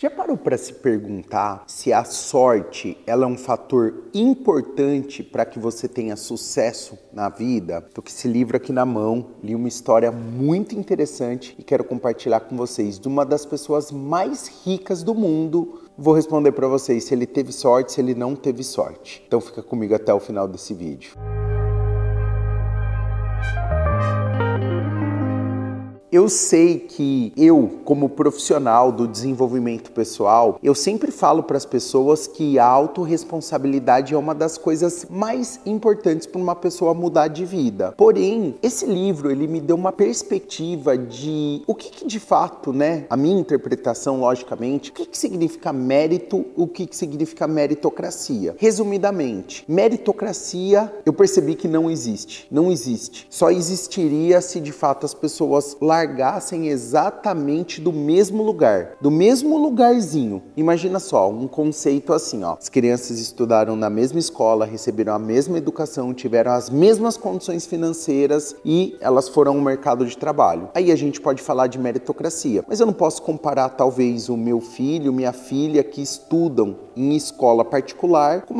Já parou para se perguntar se a sorte ela é um fator importante para que você tenha sucesso na vida? Tô com esse livro aqui na mão, li uma história muito interessante e quero compartilhar com vocês de uma das pessoas mais ricas do mundo. Vou responder para vocês se ele teve sorte, se ele não teve sorte. Então fica comigo até o final desse vídeo. Eu sei que eu, como profissional do desenvolvimento pessoal, eu sempre falo para as pessoas que a autorresponsabilidade é uma das coisas mais importantes para uma pessoa mudar de vida. Porém, esse livro, ele me deu uma perspectiva de o que de fato, a minha interpretação, logicamente, o que significa mérito, o que significa meritocracia. Resumidamente, meritocracia, eu percebi que não existe. Não existe. Só existiria se de fato as pessoas largassem exatamente do mesmo lugar, do mesmo lugarzinho. Imagina só, um conceito assim, ó. As crianças estudaram na mesma escola, receberam a mesma educação, tiveram as mesmas condições financeiras e elas foram ao mercado de trabalho. Aí a gente pode falar de meritocracia, mas eu não posso comparar talvez o meu filho, minha filha que estudam em escola particular com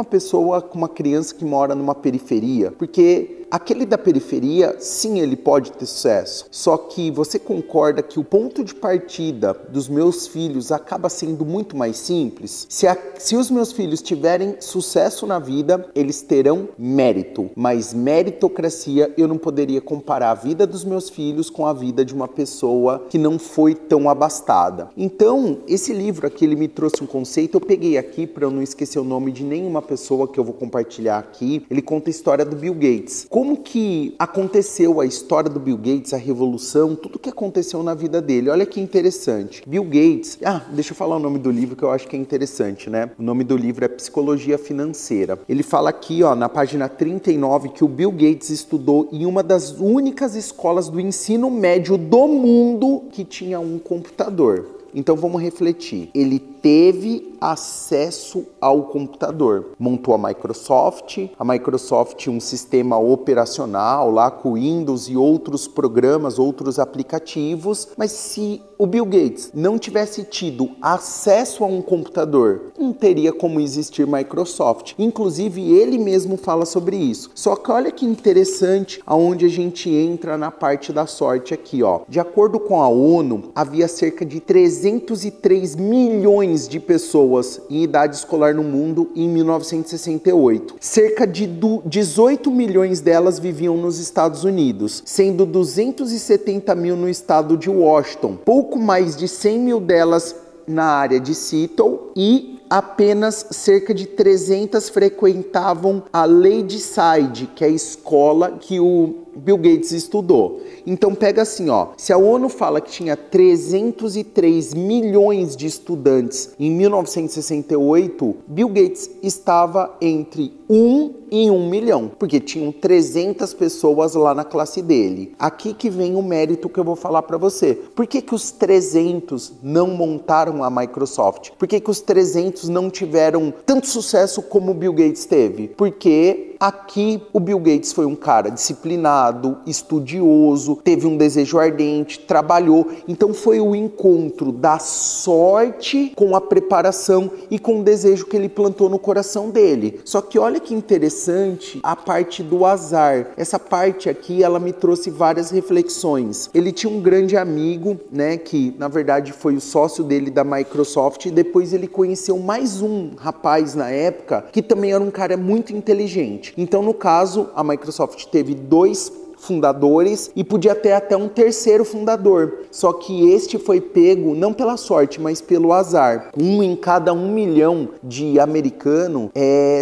uma criança que mora numa periferia, porque aquele da periferia, sim, ele pode ter sucesso. Só que você concorda que o ponto de partida dos meus filhos acaba sendo muito mais simples? Se os meus filhos tiverem sucesso na vida, eles terão mérito. Mas meritocracia, eu não poderia comparar a vida dos meus filhos com a vida de uma pessoa que não foi tão abastada. Então, esse livro aqui, ele me trouxe um conceito. Eu peguei aqui para eu não esquecer o nome de nenhuma pessoa que eu vou compartilhar aqui. Ele conta a história do Bill Gates. Como que aconteceu a história do Bill Gates, a revolução, tudo que aconteceu na vida dele. Olha que interessante. Bill Gates... deixa eu falar o nome do livro que eu acho que é interessante, O nome do livro é Psicologia Financeira. Ele fala aqui, na página 39, que o Bill Gates estudou em uma das únicas escolas do ensino médio do mundo que tinha um computador. Então vamos refletir. Ele teve acesso ao computador. Montou a Microsoft um sistema operacional lá com Windows e outros programas, outros aplicativos. Mas se o Bill Gates não tivesse tido acesso a um computador, não teria como existir Microsoft. Inclusive ele mesmo fala sobre isso. Só que olha que interessante aonde a gente entra na parte da sorte aqui, De acordo com a ONU, havia cerca de 303 milhões de pessoas em idade escolar no mundo em 1968. Cerca de 18 milhões delas viviam nos Estados Unidos, sendo 270 mil no estado de Washington, pouco mais de 100 mil delas na área de Seattle e apenas cerca de 300 frequentavam a Ladyside, que é a escola que o Bill Gates estudou. Então pega assim, se a ONU fala que tinha 303 milhões de estudantes em 1968, Bill Gates estava entre 1 em 1 milhão, porque tinham 300 pessoas lá na classe dele. Aqui que vem o mérito que eu vou falar para você. Por que os 300 não montaram a Microsoft? Por que os 300 não tiveram tanto sucesso como o Bill Gates teve? Porque aqui o Bill Gates foi um cara disciplinado, estudioso, teve um desejo ardente, trabalhou. Então foi o encontro da sorte com a preparação e com o desejo que ele plantou no coração dele. Só que olha que interessante a parte do azar. Essa parte aqui, ela me trouxe várias reflexões. Ele tinha um grande amigo, que na verdade foi o sócio dele da Microsoft, e depois ele conheceu mais um rapaz na época que também era um cara muito inteligente. Então, no caso, a Microsoft teve 2 fundadores e podia ter até um terceiro fundador. Só que este foi pego não pela sorte, mas pelo azar. 1 em cada 1 milhão de americanos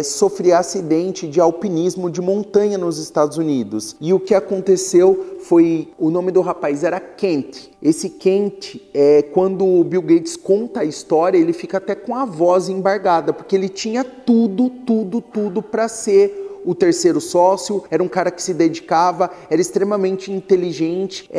sofria acidente de alpinismo de montanha nos Estados Unidos. E o que aconteceu foi, o nome do rapaz era Kent. Esse Kent, quando o Bill Gates conta a história, ele fica até com a voz embargada, porque ele tinha tudo para ser o terceiro sócio, era um cara que se dedicava, era extremamente inteligente,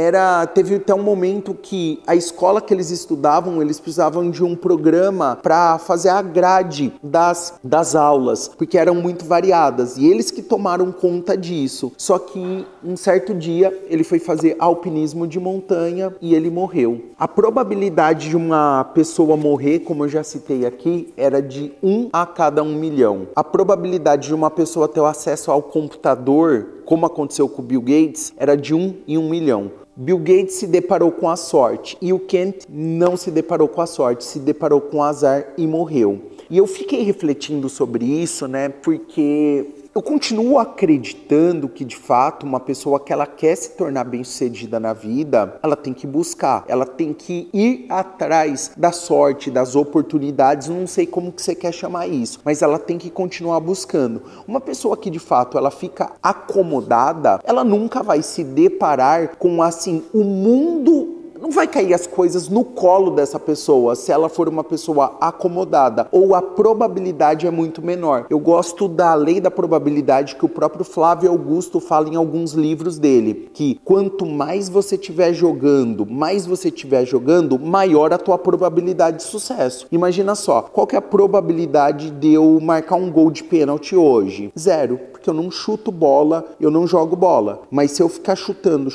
teve até um momento que a escola que eles estudavam, eles precisavam de um programa para fazer a grade das aulas, porque eram muito variadas, e eles que tomaram conta disso. Só que um certo dia ele foi fazer alpinismo de montanha e ele morreu. A probabilidade de uma pessoa morrer, como eu já citei aqui, era de 1 a cada 1 milhão. A probabilidade de uma pessoa ter o acesso ao computador, como aconteceu com o Bill Gates, era de 1 em 1 milhão. Bill Gates se deparou com a sorte e o Kent não se deparou com a sorte, se deparou com o azar e morreu. E eu fiquei refletindo sobre isso, né, porque eu continuo acreditando que, de fato, uma pessoa que ela quer se tornar bem-sucedida na vida, ela tem que buscar, ela tem que ir atrás da sorte, das oportunidades, não sei como que você quer chamar isso, mas ela tem que continuar buscando. Uma pessoa que, de fato, ela fica acomodada, ela nunca vai se deparar com, assim, o mundo. Não vai cair as coisas no colo dessa pessoa se ela for uma pessoa acomodada, ou a probabilidade é muito menor. Eu gosto da lei da probabilidade que o próprio Flávio Augusto fala em alguns livros dele, que quanto mais você estiver jogando, maior a tua probabilidade de sucesso. Imagina só, qual que é a probabilidade de eu marcar um gol de pênalti hoje? 0. Porque eu não chuto bola, eu não jogo bola. Mas se eu ficar chutando,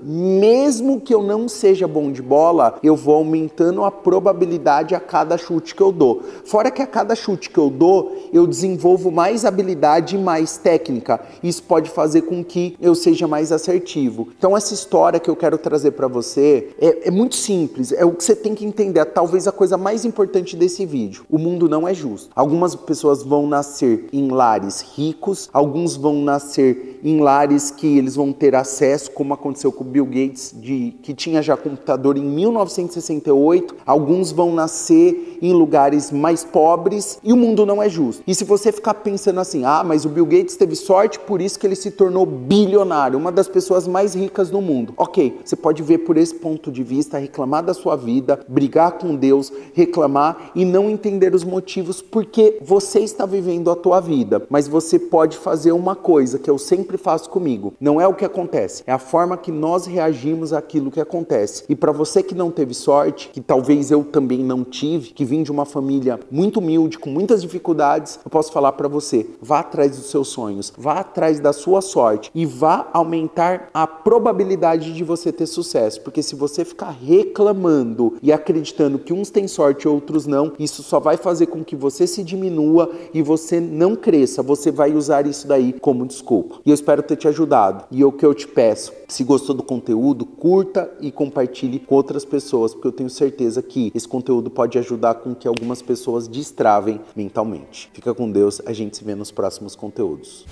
mesmo que eu não seja bom de bola, eu vou aumentando a probabilidade a cada chute que eu dou. Fora que a cada chute que eu dou, eu desenvolvo mais habilidade e mais técnica. Isso pode fazer com que eu seja mais assertivo. Então essa história que eu quero trazer para você é muito simples. É o que você tem que entender. É talvez a coisa mais importante desse vídeo. O mundo não é justo. Algumas pessoas vão nascer em lares ricos, alguns vão nascer em lares que eles vão ter acesso, como aconteceu com o Bill Gates, que tinha já computador em 1968, alguns vão nascer em lugares mais pobres, e o mundo não é justo. E se você ficar pensando assim, mas o Bill Gates teve sorte, por isso que ele se tornou bilionário, uma das pessoas mais ricas do mundo. Ok, você pode ver por esse ponto de vista, reclamar da sua vida, brigar com Deus, reclamar e não entender os motivos porque você está vivendo a tua vida. Mas você pode fazer uma coisa que eu sempre faço comigo. Não é o que acontece, é a forma que nós reagimos àquilo que acontece. E para você que não teve sorte, que talvez eu também não tive, que vim de uma família muito humilde, com muitas dificuldades, eu posso falar para você, vá atrás dos seus sonhos, vá atrás da sua sorte e vá aumentar a probabilidade de você ter sucesso. Porque se você ficar reclamando e acreditando que uns têm sorte e outros não, isso só vai fazer com que você se diminua e você não cresça. Você vai usar isso daí como desculpa. E eu espero ter te ajudado. E o que eu te peço, se gostou do conteúdo, curta e compartilhe com outras pessoas, porque eu tenho certeza que esse conteúdo pode ajudar com que algumas pessoas destravem mentalmente. Fica com Deus, a gente se vê nos próximos conteúdos.